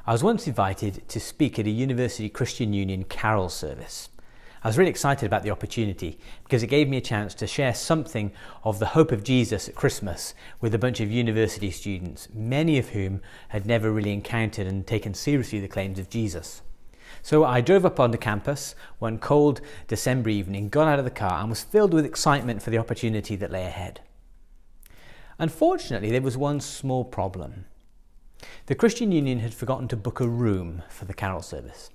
I was once invited to speak at a University Christian Union carol service. I was really excited about the opportunity because it gave me a chance to share something of the hope of Jesus at Christmas with a bunch of university students, many of whom had never really encountered and taken seriously the claims of Jesus. So I drove up onto campus one cold December evening, got out of the car and was filled with excitement for the opportunity that lay ahead. Unfortunately, there was one small problem. The Christian Union had forgotten to book a room for the carol service.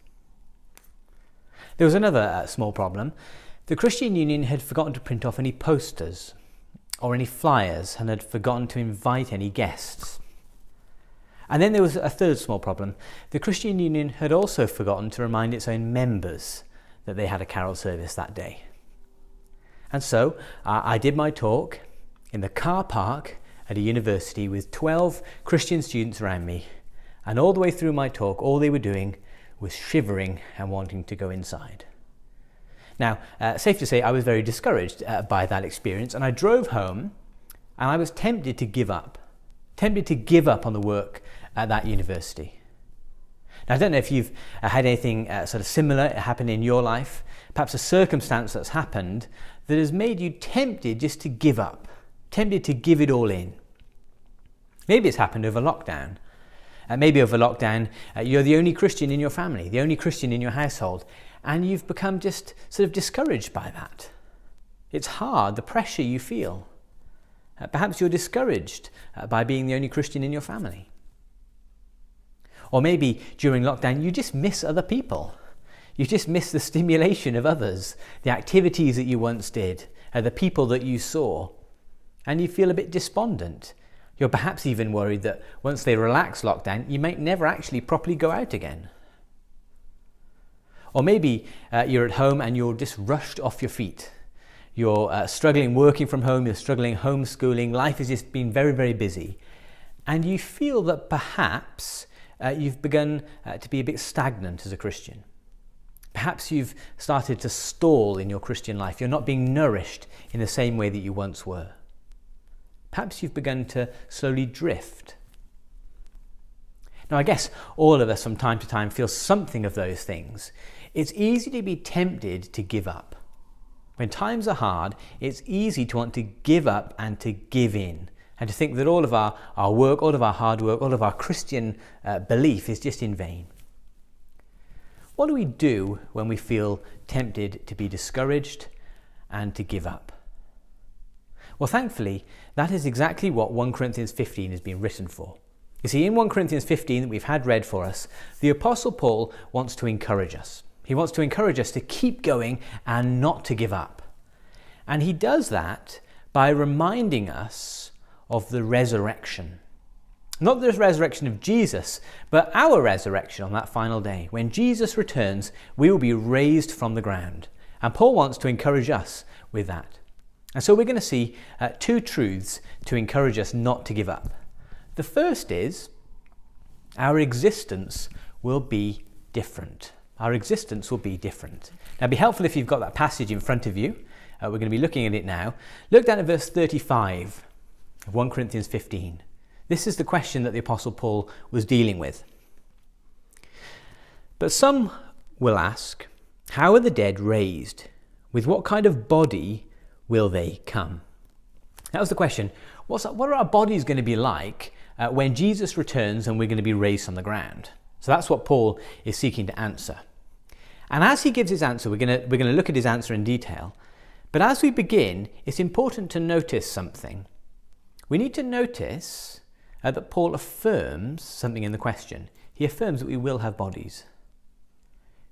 There was another small problem. The Christian Union had forgotten to print off any posters or any flyers and had forgotten to invite any guests. And then there was a third small problem. The Christian Union had also forgotten to remind its own members that they had a carol service that day. And so I did my talk in the car park at a university with 12 Christian students around me, and all the way through my talk all they were doing was shivering and wanting to go inside. Now, safe to say I was very discouraged by that experience, and I drove home and I was tempted to give up on the work at that university. Now, I don't know if you've had anything sort of similar happen in your life, perhaps a circumstance that's happened that has made you tempted just to give up, tempted to give it all in. Maybe it's happened over lockdown. Maybe over lockdown, you're the only Christian in your family, the only Christian in your household, and you've become just sort of discouraged by that. It's hard, the pressure you feel. Perhaps you're discouraged by being the only Christian in your family. Or maybe during lockdown, you just miss other people. You just miss the stimulation of others, the activities that you once did, the people that you saw, and you feel a bit despondent. You're perhaps even worried that once they relax lockdown, you might never actually properly go out again. Or maybe you're at home and you're just rushed off your feet. You're struggling working from home, you're struggling homeschooling, life has just been very, very busy. And you feel that perhaps you've begun to be a bit stagnant as a Christian. Perhaps you've started to stall in your Christian life. You're not being nourished in the same way that you once were. Perhaps you've begun to slowly drift. Now, I guess all of us from time to time feel something of those things. It's easy to be tempted to give up. When times are hard, it's easy to want to give up and to give in, and to think that all of our work, all of our hard work, all of our Christian belief is just in vain. What do we do when we feel tempted to be discouraged and to give up? Well, thankfully, that is exactly what 1 Corinthians 15 has been written for. You see, in 1 Corinthians 15 that we've had read for us, the Apostle Paul wants to encourage us. He wants to encourage us to keep going and not to give up. And he does that by reminding us of the resurrection. Not the resurrection of Jesus, but our resurrection on that final day. When Jesus returns, we will be raised from the ground. And Paul wants to encourage us with that. And so we're going to see two truths to encourage us not to give up. The first is our existence will be different. Our existence will be different. Now, it'd be helpful if you've got that passage in front of you. We're going to be looking at it now. Look down at verse 35 of 1 Corinthians 15. This is the question that the Apostle Paul was dealing with. But some will ask, how are the dead raised? With what kind of body will they come? That was the question. What are our bodies going to be like when Jesus returns and we're going to be raised from the ground? So that's what Paul is seeking to answer. And as he gives his answer, we're going to look at his answer in detail. But as we begin, it's important to notice something. We need to notice that Paul affirms something in the question. He affirms that we will have bodies.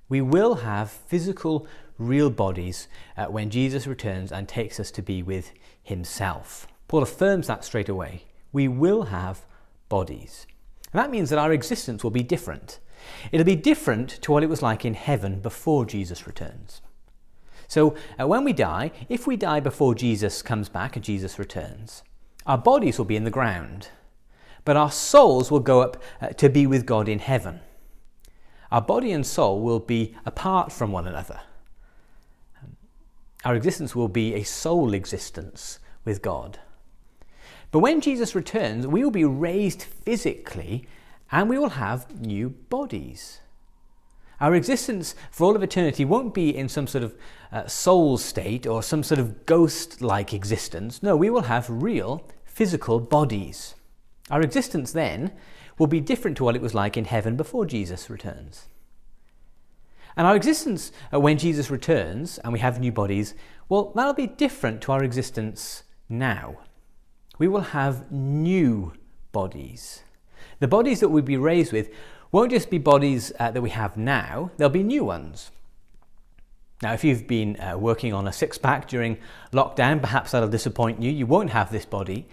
We will have physical, real bodies when Jesus returns and takes us to be with himself. Paul affirms that straight away. We will have bodies. And that means that our existence will be different. It'll be different to what it was like in heaven before Jesus returns. So when we die, if we die before Jesus comes back and Jesus returns, our bodies will be in the ground, but our souls will go up to be with God in heaven. Our body and soul will be apart from one another. Our existence will be a soul existence with God. But when Jesus returns, we will be raised physically and we will have new bodies. Our existence for all of eternity won't be in some sort of soul state or some sort of ghost-like existence. No, we will have real physical bodies. Our existence then will be different to what it was like in heaven before Jesus returns. And our existence when Jesus returns and we have new bodies, well, that'll be different to our existence now. We will have new bodies. The bodies that we'll be raised with won't just be bodies that we have now, there'll be new ones. Now, if you've been working on a six-pack during lockdown, perhaps that'll disappoint you. You won't have this body.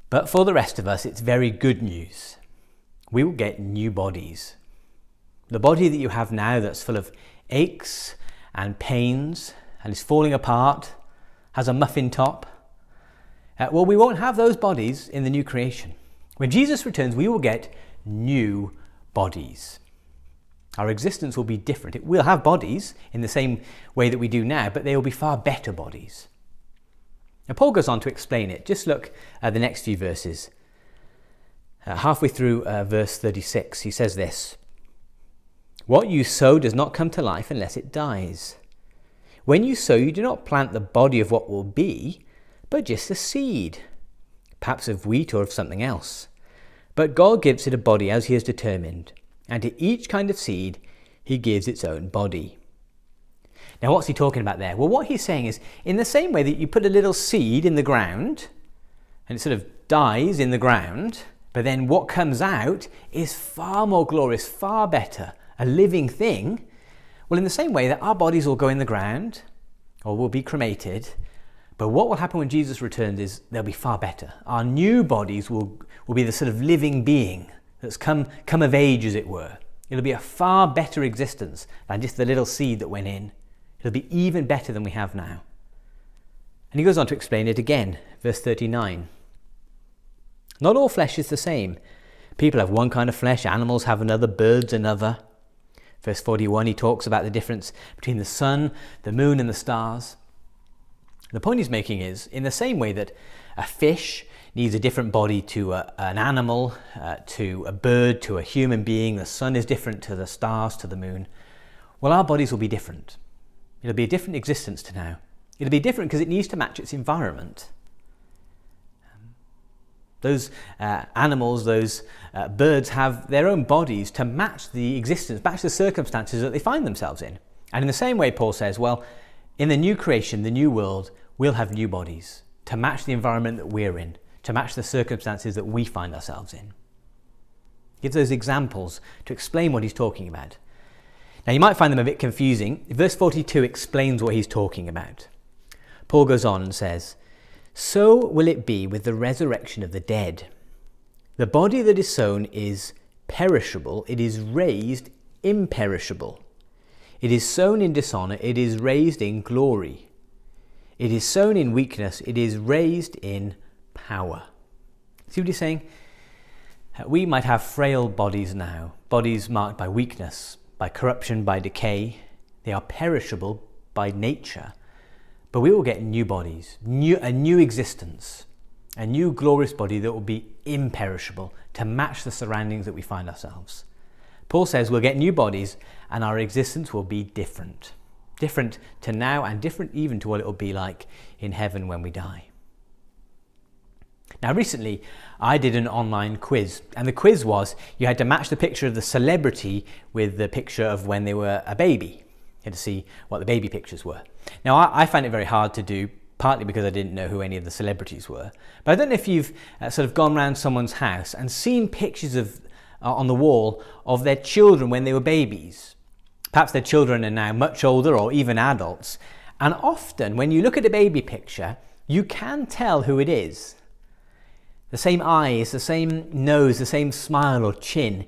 But for the rest of us, it's very good news. We will get new bodies. The body that you have now that's full of aches and pains and is falling apart, has a muffin top, well, we won't have those bodies in the new creation. When Jesus returns, we will get new bodies. Our existence will be different. We'll have bodies in the same way that we do now, but they will be far better bodies. Now, Paul goes on to explain it. Just look at the next few verses. Halfway through verse 36, he says this: "What you sow does not come to life unless it dies. When you sow, you do not plant the body of what will be, but just a seed, perhaps of wheat or of something else. But God gives it a body as he has determined, and to each kind of seed he gives its own body." Now, what's he talking about there? Well, what he's saying is, in the same way that you put a little seed in the ground, and it sort of dies in the ground, but then what comes out is far more glorious, far better, a living thing. Well, in the same way that our bodies will go in the ground, or will be cremated, but what will happen when Jesus returns is they'll be far better. Our new bodies will be the sort of living being that's come of age, as it were. It'll be a far better existence than just the little seed that went in. It'll be even better than we have now. And he goes on to explain it again, verse 39. "Not all flesh is the same. People have one kind of flesh, animals have another, birds another." Verse 41, he talks about the difference between the sun, the moon and the stars. The point he's making is, in the same way that a fish needs a different body to an animal, to a bird, to a human being, the sun is different to the stars, to the moon, well, our bodies will be different. It'll be a different existence to now. It'll be different because it needs to match its environment. Those animals, those birds have their own bodies to match the existence, match the circumstances that they find themselves in. And in the same way, Paul says, well, in the new creation, the new world, we'll have new bodies to match the environment that we're in, to match the circumstances that we find ourselves in. He gives those examples to explain what he's talking about. Now, you might find them a bit confusing. Verse 42 explains what he's talking about. Paul goes on and says, "So will it be with the resurrection of the dead. The body that is sown is perishable, it is raised imperishable. It is sown in dishonor, it is raised in glory. It is sown in weakness, it is raised in power." See what he's saying? We might have frail bodies now, bodies marked by weakness, by corruption, by decay. They are perishable by nature. But we will get new bodies, a new existence, a new glorious body that will be imperishable to match the surroundings that we find ourselves. Paul says we'll get new bodies and our existence will be different. Different to now and different even to what it will be like in heaven when we die. Now, recently I did an online quiz, and the quiz was you had to match the picture of the celebrity with the picture of when they were a baby. You had to see what the baby pictures were. Now, I find it very hard to do, partly because I didn't know who any of the celebrities were. But I don't know if you've sort of gone around someone's house and seen pictures of on the wall of their children when they were babies. Perhaps their children are now much older or even adults. And often when you look at a baby picture, you can tell who it is. The same eyes, the same nose, the same smile or chin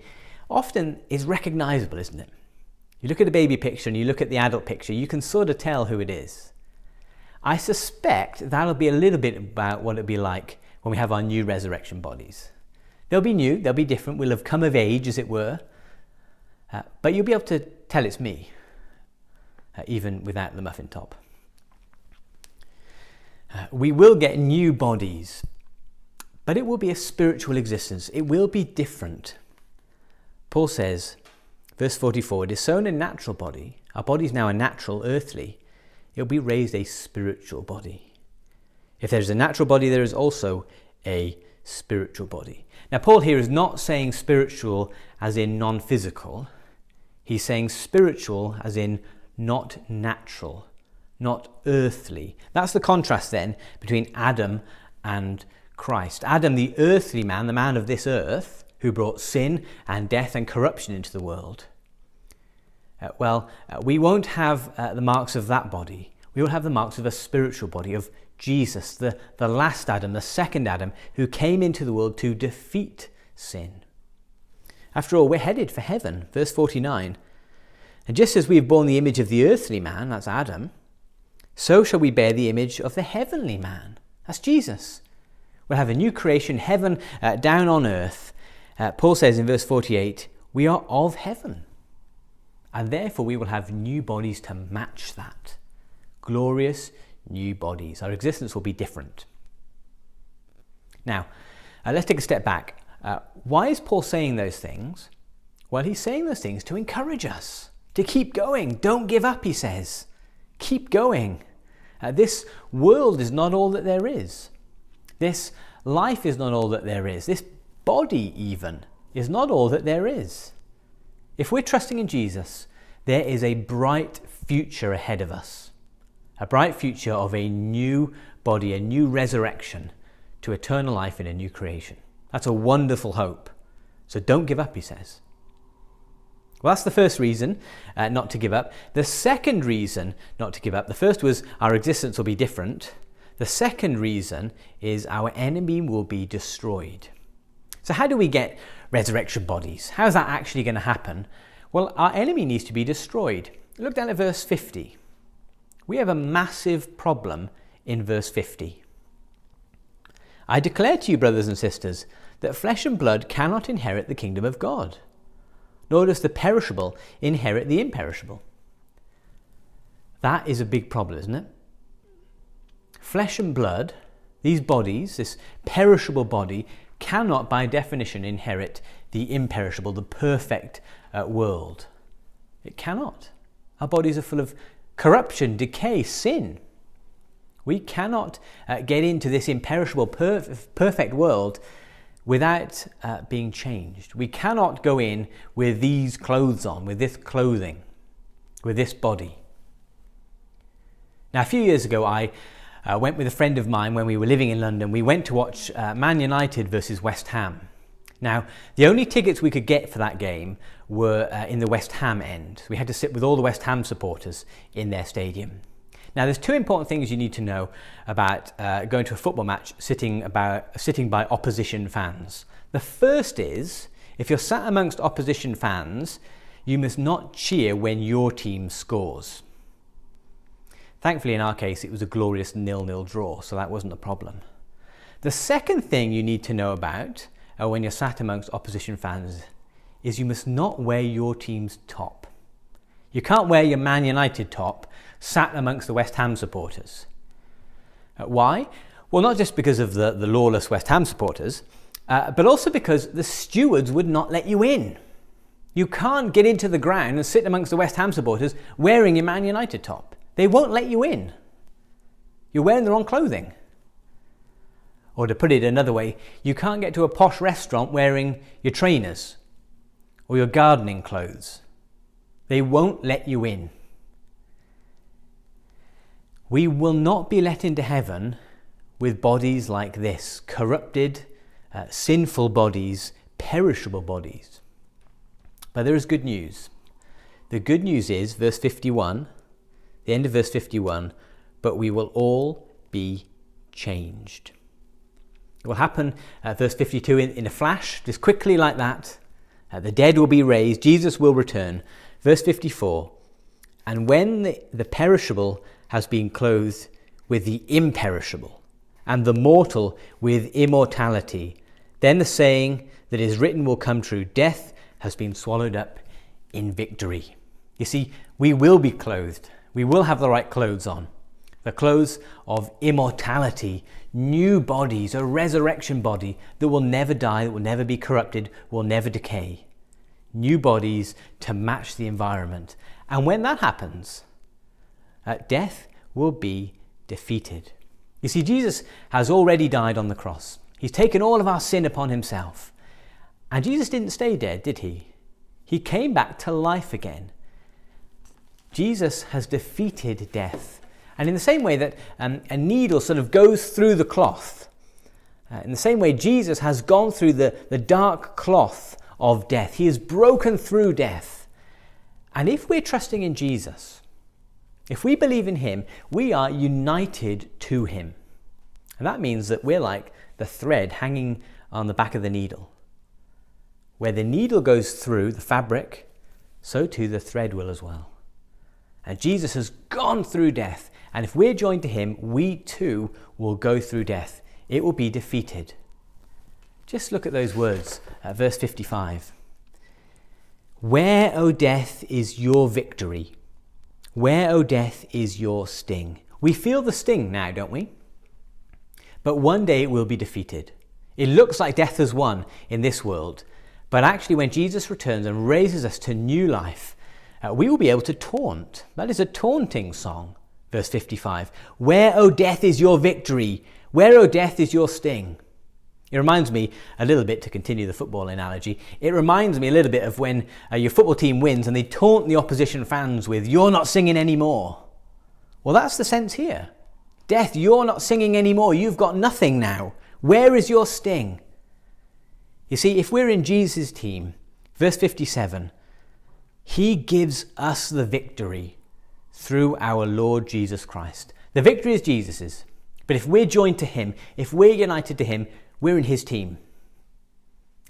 often is recognizable, isn't it? You look at a baby picture and you look at the adult picture, you can sort of tell who it is. I suspect that'll be a little bit about what it'll be like when we have our new resurrection bodies. They'll be new, they'll be different, we'll have come of age, as it were, but you'll be able to tell it's me, even without the muffin top. We will get new bodies, but it will be a spiritual existence. It will be different. Paul says, verse 44, it is sown a natural body. Our body is now a natural, earthly. It will be raised a spiritual body. If there is a natural body, there is also a spiritual body. Now, Paul here is not saying spiritual as in non-physical. He's saying spiritual as in not natural, not earthly. That's the contrast then between Adam and Christ. Adam, the earthly man, the man of this earth, who brought sin and death and corruption into the world. We won't have the marks of that body. We will have the marks of a spiritual body, of Jesus, the last Adam, the second Adam, who came into the world to defeat sin. After all, we're headed for heaven. Verse 49. And just as we have borne the image of the earthly man, that's Adam, so shall we bear the image of the heavenly man. That's Jesus. We'll have a new creation, heaven down on earth. Paul says in verse 48, we are of heaven. And therefore we will have new bodies to match that. Glorious new bodies. Our existence will be different. Now, let's take a step back. Why is Paul saying those things? Well, he's saying those things to encourage us, to keep going. Don't give up, he says. Keep going. This world is not all that there is. This life is not all that there is. This body even is not all that there is. If we're trusting in Jesus, there is a bright future ahead of us. A bright future of a new body, a new resurrection to eternal life in a new creation. That's a wonderful hope. So don't give up, he says. Well, that's the first reason not to give up. The second reason not to give up, the first was our existence will be different. The second reason is our enemy will be destroyed. So how do we get resurrection bodies? How's that actually going to happen? Well, our enemy needs to be destroyed. Look down at verse 50. We have a massive problem in verse 50. I declare to you, brothers and sisters, that flesh and blood cannot inherit the kingdom of God, nor does the perishable inherit the imperishable. That is a big problem, isn't it? Flesh and blood, these bodies, this perishable body, cannot by definition inherit the imperishable, the perfect world. It cannot. Our bodies are full of corruption, decay, sin. We cannot get into this imperishable, perfect world without being changed. We cannot go in with these clothes on, with this clothing, with this body. Now, a few years ago, I went with a friend of mine when we were living in London. We went to watch Man United versus West Ham. Now, the only tickets we could get for that game were in the West Ham end. We had to sit with all the West Ham supporters in their stadium. Now, there's two important things you need to know about going to a football match sitting by opposition fans. The first is, if you're sat amongst opposition fans, you must not cheer when your team scores. Thankfully, in our case, it was a glorious 0-0 draw, so that wasn't a problem. The second thing you need to know about when you're sat amongst opposition fans is you must not wear your team's top. You can't wear your Man United top sat amongst the West Ham supporters. Why? Well, not just because of the lawless West Ham supporters, but also because the stewards would not let you in. You can't get into the ground and sit amongst the West Ham supporters wearing your Man United top. They won't let you in. You're wearing the wrong clothing. Or to put it another way, you can't get to a posh restaurant wearing your trainers or your gardening clothes. They won't let you in. We will not be let into heaven with bodies like this, corrupted, sinful bodies, perishable bodies. But there is good news. The good news is, verse 51, the end of verse 51, but we will all be changed. It will happen, verse 52, in a flash, just quickly like that. The dead will be raised, Jesus will return. Verse 54, and when the perishable has been clothed with the imperishable, and the mortal with immortality, then the saying that is written will come true, death has been swallowed up in victory. You see, we will be clothed. We will have the right clothes on. The clothes of immortality, new bodies, a resurrection body that will never die, that will never be corrupted, will never decay. new bodies to match the environment. And when that happens, death will be defeated. You see, Jesus has already died on the cross. He's taken all of our sin upon himself. And Jesus didn't stay dead, did he? He came back to life again. Jesus has defeated death. And in the same way that a needle sort of goes through the cloth, in the same way Jesus has gone through the dark cloth of death. He has broken through death. And if we're trusting in Jesus, if we believe in him, we are united to him. And that means that we're like the thread hanging on the back of the needle. Where the needle goes through the fabric, so too the thread will as well. And Jesus has gone through death. And if we're joined to him, we too will go through death. It will be defeated. Just look at those words, verse 55. Where, O death, is your victory? Where, O death, is your sting? We feel the sting now, don't we? But one day it will be defeated. It looks like death has won in this world. But actually, when Jesus returns and raises us to new life, we will be able to taunt. That is a taunting song. Verse 55. Where, O death, is your victory? Where, O death, is your sting? It reminds me a little bit, to continue the football analogy, it reminds me a little bit of when your football team wins and they taunt the opposition fans with, "You're not singing anymore." Well, that's the sense here. Death, you're not singing anymore. You've got nothing now. Where is your sting? You see, if we're in Jesus' team, verse 57, he gives us the victory through our Lord Jesus Christ. The victory is Jesus's. But if we're joined to him, if we're united to him, we're in his team.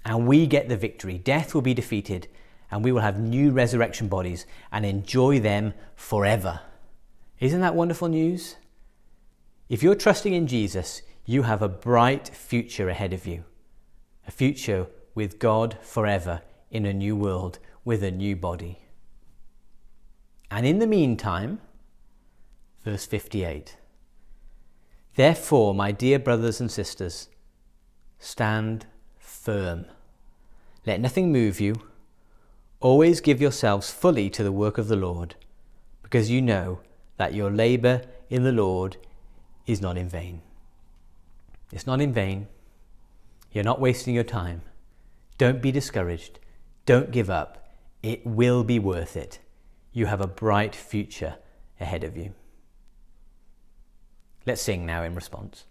And we get the victory. Death will be defeated and we will have new resurrection bodies and enjoy them forever. Isn't that wonderful news? If you're trusting in Jesus, you have a bright future ahead of you. A future with God forever in a new world with a new body. And in the meantime, verse 58, therefore, my dear brothers and sisters, stand firm. Let nothing move you. Always give yourselves fully to the work of the Lord, because you know that your labor in the Lord is not in vain. It's not in vain. You're not wasting your time. Don't be discouraged. Don't give up. It will be worth it. You have a bright future ahead of you. Let's sing now in response.